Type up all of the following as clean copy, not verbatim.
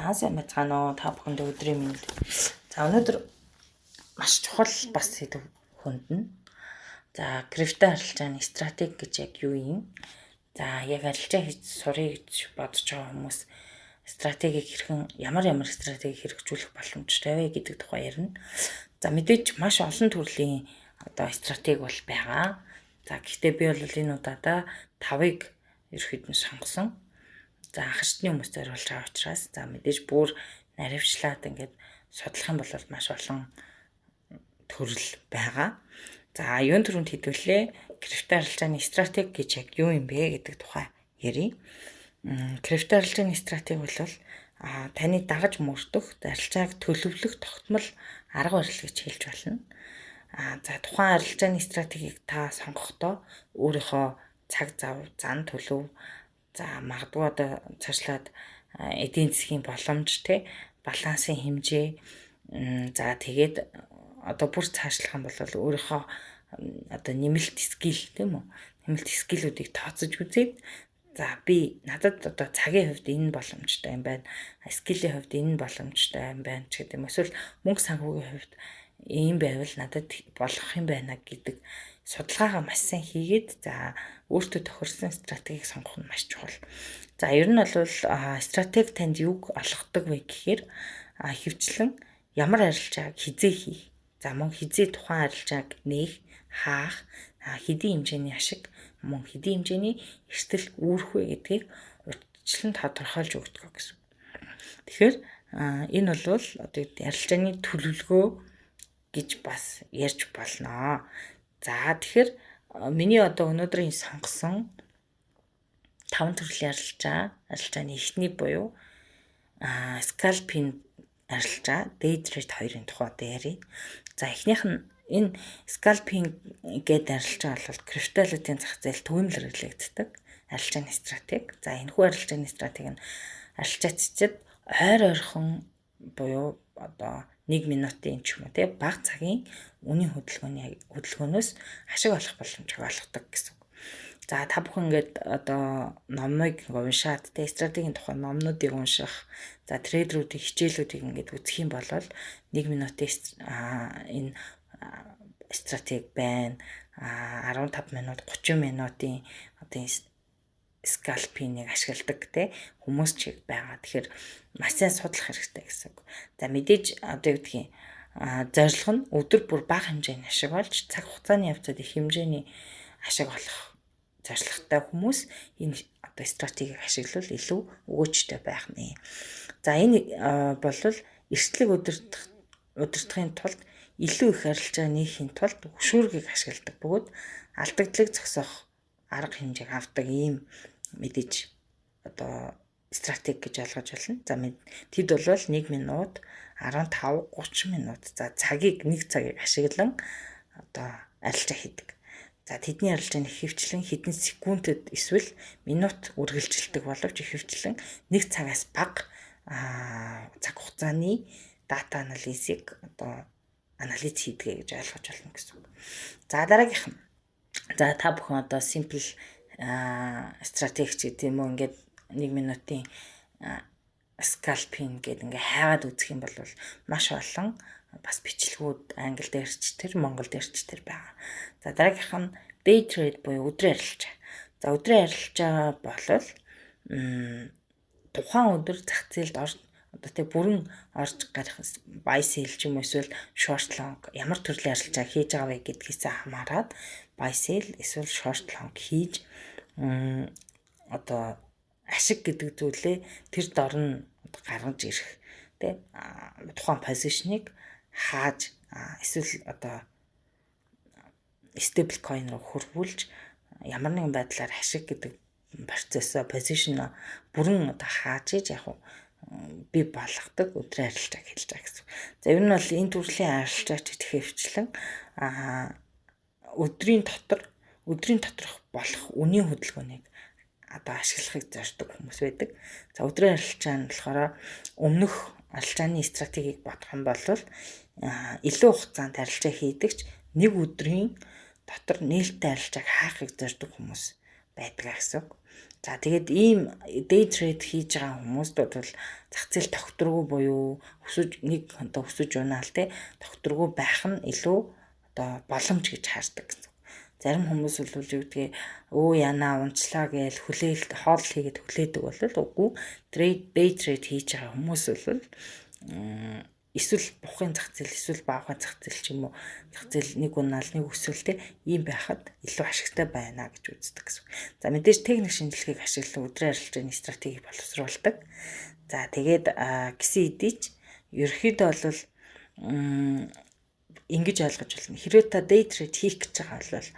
За сайн байцгаана уу та бүхэнд өдрийн мэнд. За өнөөдөр маш чухал бас сэдв хөндлөн. За крипто арилжааны стратеги гэж яг юу юм? За яг арилжаа хийж сурыг гэж бодож байгаа хүмүүс стратегийг ямар стратеги хэрэгжүүлэх боломжтой вэ гэдэг тухай ярина. За мэдээж маш олон төрлийн стратеги бол байгаа. За гэхдээ би бол энэ удаадаа 5-ыг ерөөхдөө сонгосон. За хашдны хүмүүст зориулж байгаа учраас за мэдээж бүр наривчлаад ингээд судлах юм бол маш олон төрөл байгаа. За юун төрөнд хэдвүлээ крипто арилжааны стратеги гэж яг юу юм бэ гэдэг тухай ярив. Крипто арилжааны стратеги бол таны дагаж мөрдөх, арилжааг төлөвлөх тогтмол арга барил гэж хэлж болно. За тухайн арилжааны стратегийг та сонгохдоо өөрийнхөө цаг зав, зан төлөв, за магадгүй цаашлаад эдийн засгийн боломж балансын хэмжээ, за тэгээд бүр цаашлах юм бол өөрийнхөө нэмэлт скил тийм үү? Нэмэлт скиллүүдийг тооцож үзээд за би надад цагийн хувьд энэ боломжтой юм байна. Скиллийн хувьд энэ боломжтой юм байна ч гэдэг юм. Эсвэл мөнгө санхүүгийн хувьд ийм байвал надад болох юм байна гэдэг судалгаагаа маш сайн хийгээд за өөртөө тохирсон стратегийг сонгох нь маш чухал. За ер нь бол стратеги танд юуг олгодог вэ гэхээр хөвчлэн ямар арилжааг хизээ хийх. За мөн хизээ тухайн арилжааг нээх, хаах, хэдийн хэмжээний ашиг, мөн хэдийн хэмжээний эрсдэл үүрэх вэ гэдгийг урьдчилан тодорхойлж өгдөг гэсэн. Тэгэхээр энэ бол арилжааны төлөвлөгөө гэж бас ярьж болно. За тэгэхээр миний өнөөдрийн сонгосон 5 төрлийн арилжааны эхний буюу scalping арилжаа, day trade хоёрын тухай ярив. За эхнийх нь энэ scalping гэдэг арилжаа бол криптовалютын зах зээл түгээмэл хэрэглэгддэг арилжааны стратеги. За энэхүү арилжааны стратеги нь арилжаачид ойрхон буюу 1 минутын ч юм уу бага цагийн үнийн хөдөлгөөнөөс ашиг олох боломжийг олгодог гэсэн. За та бүхэн ингээд номыг уншаад стратегийн тухай номнуудыг унших, за трейдеруудын хичээлүүдийг ингээд үзэх юм бол 1 минутын энэ стратеги байна. 15 минут, 30 минутын скальпиныг ашигладаг хүмүүс ч байгаа. Тэгэхээр маш сайн судлах хэрэгтэй гэсэн. За мэдээж зорилго нь өдөр бүр бага хэмжээний ашиг олж цаг хугацааны явцад их хэмжээний ашиг олох зорилготой хүмүүс энэ стратегийг ашиглавал илүү өгөөжтэй байх нэ. За энэ бол эрсдлийг удирдахын тулд илүү их арилжаа нээхийн тулд хөшүүргийг ашигладаг бөгөөд алдагдлыг зогсоох арга хэмжээг авдаг ийм мэдээж стратеги гэж ойлгож байна. За тэд бол 1 минут, 15, 30 минут за нэг цагийг ашиглан арилжаа хийдэг. За тэдний арилжааны хэвчлэн хэдэн секундэд эсвэл минут үргэлжилдэг боловч хэвчлэн 1 цагаас бага цаг хугацааны дата анализыг анализ хийдэг гэж ойлгож байна гэсэн. За дараагийнх нь за та бүхэн simple стратеги гэдэг юм уу ингээд 1 минутын scalping гэдэг ингээ хайгаад үзэх юм бол маш олон бас бичлэгүүд англи дээрч монгол дээрч байгаа. За дараагийнх нь day trade буюу өдрийн арилжаа. За өдрийн арилжаа бол тухайн өдөр зах зээлд бүрэн орж гарах buy sell ч юм уу эсвэл short long ямар төрлийн арилжаа хийж байгаа вэ гэдгээс хамаарат buy sell эсвэл short long хийж ашиг гэдэг зүйлээ тэр дор нь гаргаж ирэх тухайн позишныг хааж эсвэл stable coin руу хөрвүүлж ямар нэгэн байдлаар ашиг гэдэг процессо позишн бүрэн хааж иж би болгодог өдрийн арилжааг хэлж байгаа гэсэн. За ер нь бол энэ төрлийн арилжаач ихэвчлэн өдрийн доторх болох үнийн хөдөлгөөнийг ашиглахыг зорддог хүмүүс байдаг. За өдрийн арилжаа нь болохоор өмнөх арилжааны стратегийг бодох юм бол илүү хугацаанд арилжаа хийдэгч нэг өдрийн дотор нээлттэй арилжааг хаахыг зорддог хүмүүс байдаг гэсэн үг. За тэгээд ийм day trade хийж байгаа хүмүүст бол зах зээл тогтворгүй буюу өсөж унаал те тогтворгүй байх нь илүү одоо боломж гэж хардаг гэсэн. Зарим хүмүүс бол юу гэдгийг яна унцлаа гээл хоол хийгээд хүлээдэг бол үгүй day trade хийж байгаа хүмүүс бол эсвэл бухын зах зээл эсвэл баахын зах зээл ч юм уу зах зээл нэг унаал нэг өсвөлтэй ийм байхад илүү ашигтай байна гэж үздэг гэсэн. За мэдээж техник шинжилгээг ашиглан өдрийн арилжааны стратеги боловсруулдаг. За тэгээд гисэн эдийч ерөөхдөө бол ингэж ойлгож байна. Хэрвээ та day trade хийх гэж байгаа бол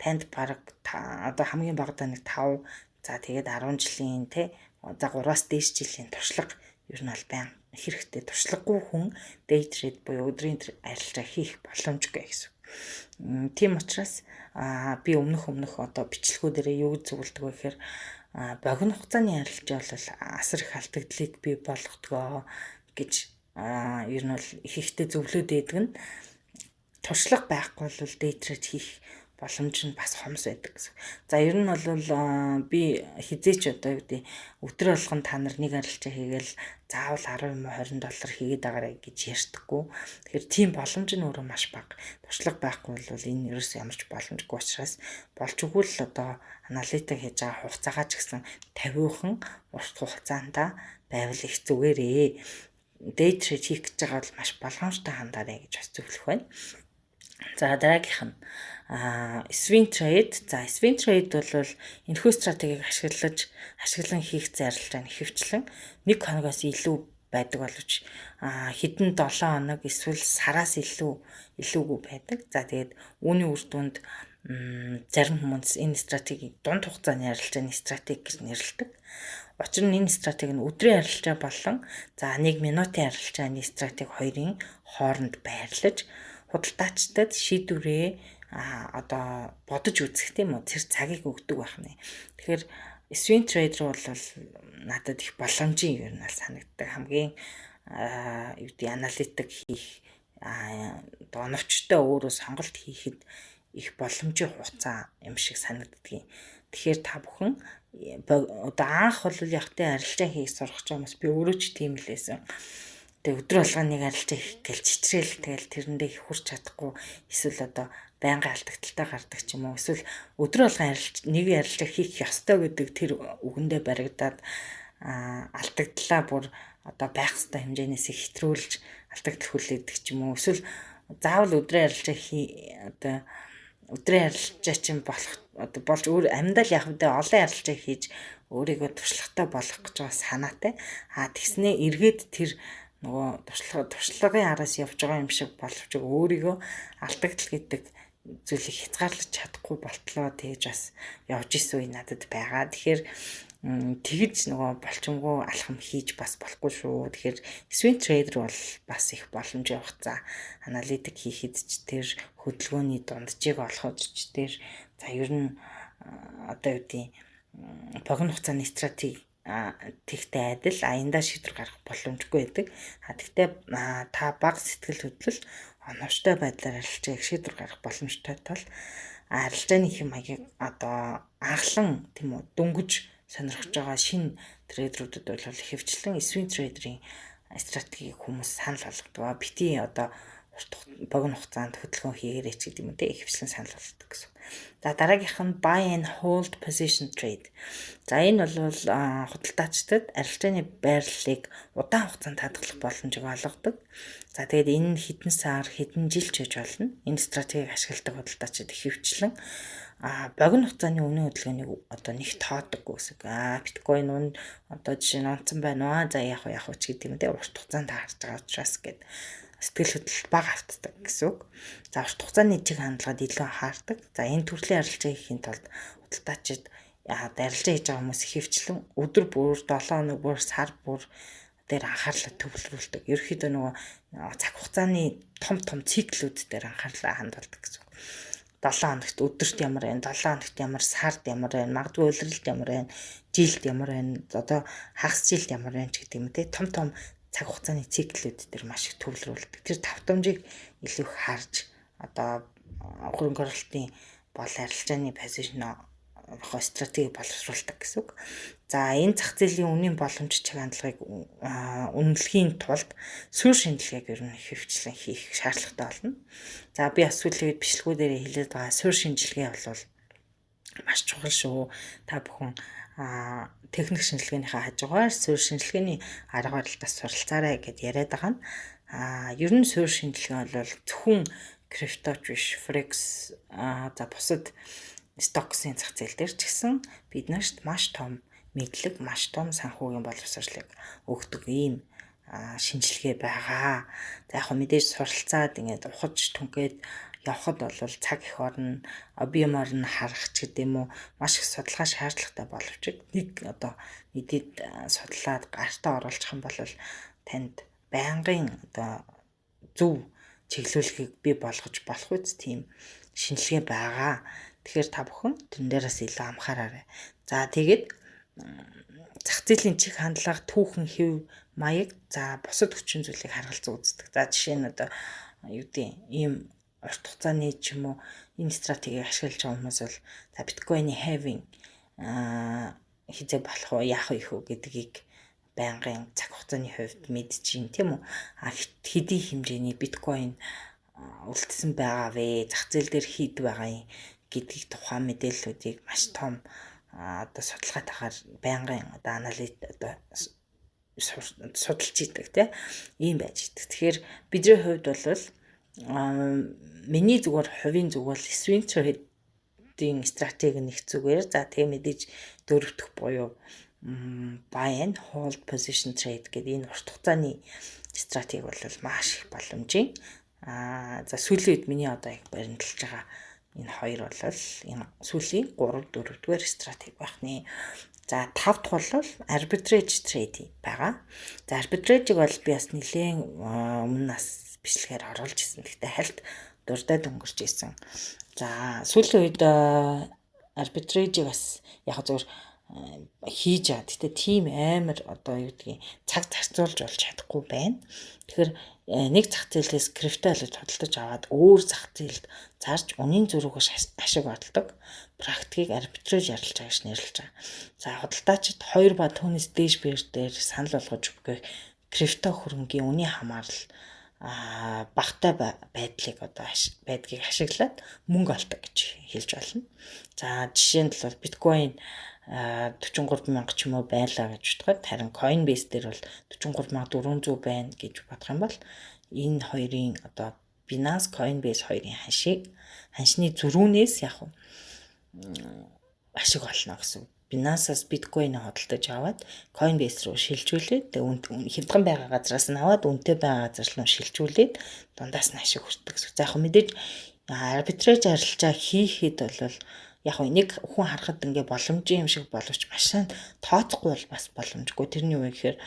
танд бараг одоо хамгийн багадаа нэг 5 за тэгээд 10 жилийн те за 3-аас дээш жилийн туршлага ер нь албан хэрэгтэй. Туршлагагүй хүн day trade буюу өдрийн арилжаа хийх боломжгүй гэсэн. Тийм учраас би өмнөх одоо бичлэгүүдээрээ юу гэж зөвлөдөг вэ гэхээр богино хугацааны арилжаа бол асар их алдагдлыг бий болгодгоо гэж ер нь бол их ихтэй зөвлөд өгдөг нь туршлага байхгүй бол day trade хийх боломж нь бас хомс байдаг гэсэн. За ер нь бол би хизээч одоо юу гэдэг өдөр болгон та нар нэг арилжаа хийгээл заавал 10 юм уу $20 хийгээд байгаарай гэж ярьдаггүй. Тэгэхээр тийм боломж нь өөрөө маш бага. Туршлага байхгүй бол энэ ерөөс ямарч боломжгүй учраас болж өгвөл одоо аналитик хийж байгаа хугацаагаа ч гэсэн 50% урт хугацаанд байвал их зүгээрээ. Day trade хийх гэж байгаа бол маш болгоомжтой хандаарай гэж бас зөвлөх байна. За дараагийнх нь swing trade. За swing trade бол энэхүү стратегийг ашиглан хийх зарлж байгаа нэхвчлэн 1 хоногоос илүү байдаг боловч хэдэн 7 хоног эсвэл сараас илүүгүй байдаг. За тэгээд үүний үр дүнд зарим хүмүүс энэ стратегийг дунд хугацааны арилжааны стратеги гэж нэрлэдэг. Учир нь энэ стратеги нь өдрийн арилжаа болон за 1 минутын арилжааны стратеги хоёрын хооронд байрлаж худалдаачдад шийдвэрээ одоо бодож үзэх тийм үү тэр цагийг өгдөг байх нэ. Тэгэхээр swing trader бол надад их боломжийн юм аа санагддаг. Хамгийн юу гэдэг аналитик хийх оновчтой өөрөө сонголт хийхэд их боломжийн хугацаа юм шиг санагддаг. Тэгэхээр та бүхэн одоо анх бол явахтай арилжаа хийх сурах гэж хүмүүс би өөрөө ч тийм л байсан. Тэгээ өдөр болгон нэг арилжаа хийх гээл чичрээл тэгэл тэрэндээ их хурч чадахгүй эсвэл одоо байнгын алдагдaltaй гардаг ч юм уу эсвэл өдөр болгон нэг арилжаа хийх ёстой гэдэг тэр үгэндээ баригдаад алдагдлаа бүр одоо байх ёстой хэмжээнээс их хэтрүүлж алдагдал хүлээдэг ч юм уу эсвэл заавал өдрийн арилжаа чинь болж өөр амьдал явах үедээ олон арилжаа хийж өөрийгөө туршлагатай болгох гэж байгаа санаатай. Тэгснээ эргээд тэр нөгөө туршлагын араас явж байгаа юм шиг боловч өөрийгөө алдагдал гэдэг зүйлийг хязгаарлаж чадахгүй болтлоо тэгж бас явж исэн үе надад байгаа. Тэгэхээр тэгж нөгөө болчингүй алхам хийж бас болохгүй шүү. Тэгэхээр swing trader бол бас их боломжтой хугацаа аналитик хийхэд ч тэр хөдөлгөөний дунджийг олоход ч тэр за ер нь одоо юу гэдэг богино хугацааны стратеги тэгтэй адил аяндаа шийдвэр гаргах боломжгүй байдаг. Тэгтээ та бага сэтгэл хөдлөл оновчтой байдлаар арилжааг шийдвэр гаргах боломжтой тул арилжааны хэм маягийг одоо анхлан тийм үү дөнгөж сонирхож байгаа шинэ трейдерүүдэд бол ихэвчлэн swing trader-ийн стратегийг хүмүүс санал болгодог. Бити одоо богино хугацаанд хөдөлгөөн хийгээрэй ч гэдэг юм те ихэвчлэн санал болгодог гэсэн. За дараагийнх нь buy and hold position trade. За энэ бол худалдаачдад арилжааны байрлалыг удаан хугацаанд хадгалах боломжийг олгодог. За тэгээд энэ нь хэдэн сар, хэдэн жил ч гэж болно. Энэ стратегийг ашигладаг худалдаачид ихэвчлэн богино хугацааны үнийн хөдөлгөөнийг одоо нэг тоодоггүй гэсэн. Биткойн үн одоо жишээ нь онцон байна аа. За яг ч гэдэг юм те урт хугацаанд харж байгаа учраас гэд сэтгэл хөдлөл бага автдаг гэсэн үг. За урт хугацааны чиг хандлагад илүү анхаардаг. За энэ төрлийн арилжаа хийхийн тулд худалдаачид арилжаа хийж байгаа хүмүүс ихэвчлэн өдөр бүр 7 хоног бүр сар бүр дээр анхаарлаа төвлөрүүлдэг. Ерөнхийдөө нөгөө цаг хугацааны том циклүүд дээр анхаарлаа хандуулдаг гэсэн үг. 7 хоногт өдөрт ямар байна, 7 хоногт ямар, сард ямар байна, магадгүй улиралд ямар байна, жилд ямар байна, одоо хагас жилд ямар байна ч гэдэг юм те том цаг хугацааны циклүүд дээр маш их төвлөрүүлдэг. Тэр давтамжийг илүү их харж одоо хөрөнгө оруулалтын бол арилжааны позишн стратеги боловсруулдаг гэсэн үг. За энэ зах зээлийн үнийн боломж чиг хандлагыг үнэлэхийн тулд суурь шинжилгээг ер нь хөвчлэн хийх шаардлагатай болно. За би бас сүүлийн үед бичлэгүүдээр хэлээд байгаа суурь шинжилгээ бол маш чухал шүү. Та бүхэн техник шинжилгээнийхээ хажуугаар суурь шинжилгээний аргаар л бас суралцаарай гэд яриад байгаа нь. Ер нь суурь шинжилгээ бол зөвхөн крипточ биш, форекс за бусад стоксын зах зээл дээр ч гэсэн биднэрт маш том мэдлэг, маш том санхүүгийн боловсролыг өгдөг ийм шинжилгээ байгаа. За яг мэдээж суралцаад ингээд ухаж түнхээд явхад бол цаг их орно, объемор нь харах ч гэдэм үү маш их судалгаа шаардлагатай боловч нэг одоо мэдээд судлаад гартаа оруулах юм бол танд байнгын одоо зөв чиглүүлгийг бий болгож болох үст тийм шинжилгээ байгаа. Тэгэхээр та бүхэн тэрэн дээрээс илүү анхаараарай. За тэгээд зах зээлийн чиг хандлага, түүхэн, хэв маяг, за бусад хүчин зүйлийг харгалзан үздэг. За жишээ нь одоо юу гэдэг ийм урт хугацааны ч юм уу энэ стратегийг ашиглаж байгаа хүмүүс бол за биткойны halving хизээ болох уу, яах вэ гэдгийг байнгын цаг хугацааны хувьд мэдчихин тийм үү. Хэдийн хэмжээний биткойн үлдсэн байгаа вэ? Зах зээл дээр хэд байгаа юм гэдгийг тухайн мэдээллүүдийг маш том одоо судалгаатайгаар байнгын одоо анализ одоо судалж идэг тийм ийм байж идэг. Тэгэхээр бидний хувьд бол миний зүгээр хувийн зүг бол swing trade-ийн стратеги нэг зүгээр. За тэгээ мэдээж дөрөвдөх буюу buy and hold position trade гэдэг энэ урт хугацааны стратеги бол маш их боломжийн. За сүүлийн үед миний одоо яг баримталж байгаа энэ хоёр бол энэ сүүлийн 3 4-р стратеги байх нэ. За 5 дахь бол arbitrage trade байгаа. За arbitrage-ыг бол би бас нэлээд өмнө нас бичлэгээр оруулж ирсэн. Гэхдээ хальт дурдаад өнгөрч ирсэн. За сүүлийн үед arbitrage-ыг бас яг зөвөр хийж байгаа. Гэхдээ тийм амар одоо юу гэдгийг цаг зарцуулж болж чадахгүй байна. Тэгэхээр нэг зах зээлээс крипто олж худалдаж аваад өөр зах зээлд зарж үнийн зөрүүгөөс ашиг олдог практикийг арбитраж ярилж байгаа гэж нэрлэж байгаа. За худалдаачид 2 ба түүнээс дээш биржээр санал болгож өгөх крипто хөрөнгийн үнийн хамаарал багтай байдлыг одоо байдгийг ашиглаад мөнгө олдог гэж хэлж болно. За жишээ нь бол биткойн 43,000 ч юм уу байлаа гэж бодоход харин Coinbase дээр бол 43,400 байна гэж бодох юм бол энэ хоёрын одоо Binance Coinbase хоёрын ханшны зөрүүнээс яг ашиг олно гэсэн. Binance-аас биткойн хөдөлтөж аваад Coinbase руу шилжүүлээд хямдхан байгаа газраас нь аваад үнэтэй байгаа газар руу шилжүүлээд дундаас нь ашиг хүртдэг гэсэн. За яг мэдээж арбитраж арилжаа хийхэд бол яг нэг хүн харахад ингээ боломжийн юм шиг боловч маш сайн тооцохгүй бол бас боломжгүй. Тэрний үе гэхээр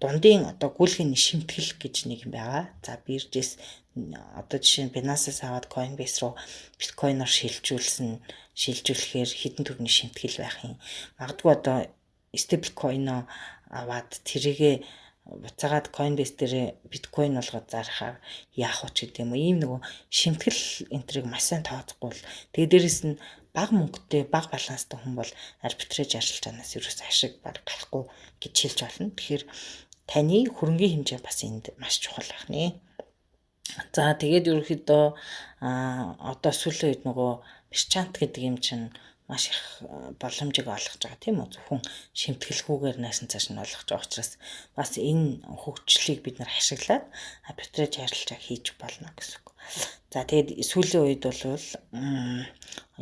дундын одоо гүйлгийн шимтгэл гэж нэг юм байгаа. За биржээс одоо жишээ нь Binance-аас аваад Coinbase руу биткойноор шилжүүлэхээр хэдэн төгрөгийн шимтгэл байх юм. Магадгүй одоо stable coin-оо аваад тэрийгэ буцаагаад Coinbase дээр биткойн болгоод зарахаар яах вэ гэдэг юм уу. Ийм нөгөө шимтгэл энтрийг маш сайн тооцохгүй бол тэгээ дээрэс нь бага мөнгөтэй, бага баланстай хүн бол арбитраж арилж чанаас ерөөс ашиг гарахгүй гэж хэлж болно. Тэгэхээр таны хөрөнгийн хэмжээ бас энд маш чухал байх нэ. За тэгээд ерөнхийдөө одоо сүүлийн үед нөгөө мерчант гэдэг юм чинь маш их боломжийг олгож байгаа тийм үү. Зөвхөн шимтгэлгүйгээр наасан цааш нь олгож байгаа учраас бас энэ хөгжлийг бид нар ашиглаад арбитраж арилжаа хийж болно гэсэн үг. За тэгээд сүүлийн үед бол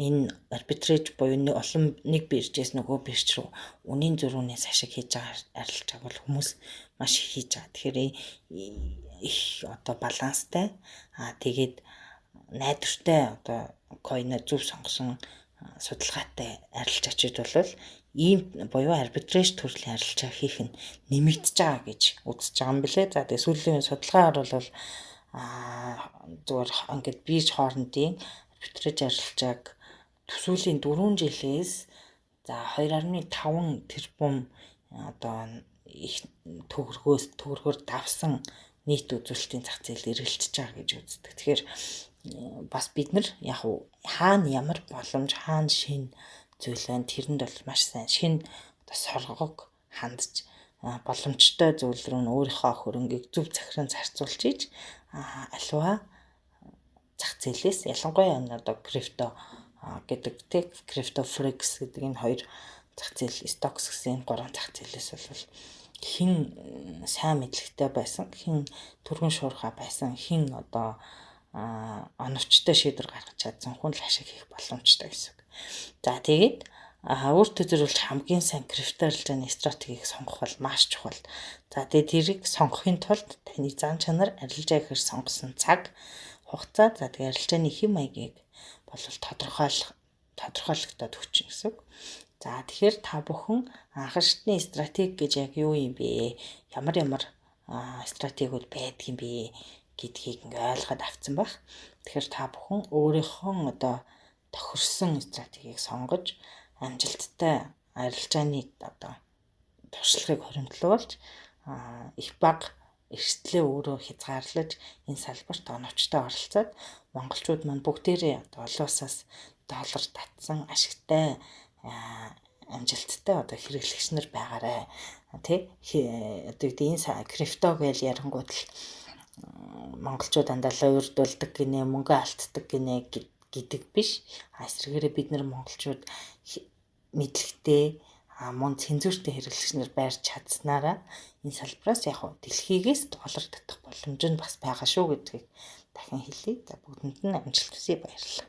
энэ арбитраж буюу нэг биржээс нөгөө бирж рүү үнийн зөрүүнээс ашиг хийж байгаа арилжааг бол хүмүүс маш их хийж байгаа. Тэгэхээр их одоо баланстай тэгээд найдвартай одоо койно зөв сонгосон судалгаатай арилжаачид бол ийм буюу арбитраж төрлийн арилжаа хийх нь нэмэгдэж байгаа гэж үзэж байгаа юм билээ. За тэгээд сүүлийн судалгаагаар бол зүгээр ингээд бирж хоорондын арбитраж арилжааг сүүлийн 4 жилээс за 2.5 тэрбум одоо их төгрөгөөр давсан нийт үзүүлэлтийн зах зээл эргэлжиж байгаа гэж үздэг. Тэгэхээр бас бид нар яг хаана ямар боломж, хаана шинэ зүйл байна. Тэрэнд бол маш сайн шинэ одоо соргог хандж боломжтой зүйл рүү өөрийнхөө хөрөнгийг зөв захиран зарцуулж ийж аливаа зах зээлээс ялангуяа одоо крипто гэдэг тэг CryptoFreaks гэдэг энэ хоёр зах зээл, Stocks гэсэн энэ гурван зах зээлээс бол хэн сайн мэдлэгтэй байсан, хэн түргэн шуурхай байсан, хэн одоо оновчтой шийдвэр гаргаж чадсан хүн л ашиг хийх боломжтой гэсэн үг. За тэгээд өөртөө зөвлөж хамгийн сайн крипто арилжааны стратегийг сонгох бол маш чухал. За тэгээд тэрийг сонгохын тулд таны зан чанар, арилжаа ихэр сонгосон цаг хугацаа, за тэгээд арилжааны хэм маягийг бол тодорхойлогдоод өгч гэсэн үг. За тэгэхээр та бүхэн анхаарчны стратеги гэж яг юу юм бэ? Ямар стратегиуд байдг юм бэ гэдгийг ингээ ойлгоод авцсан байх. Тэгэхээр та бүхэн өөрийнхөө одоо тохирсон стратегийг сонгож амжилттай арилжааны одоо туршлагыг хоримтлуулж их бага эрсдлээ өөрөө хязгаарлаж энэ салбарт оновчтой оролцоод монголчууд маань бүгдээрээ одоо олон улсаас доллар татсан ашигтай амжилттай одоо хэрэглэгч нар байгаарэ. Одоо энэ крипто гэж ярангууд л монголчууд андаа уурдуулдаг гинэ, мөнгө алддаг гинэ гэдэг биш. Эсвэргээрээ бид нар монголчууд мэдлэгтэй мөн цензуртэй хэрэглэгч нар байрч чадсанараа энэ салбараас яг дэлхийгээс доллар татах боломж нь бас байгаа шүү гэдгийг дахин хэлье. За бүгдэнд нь амжилт хүсье, баярлалаа.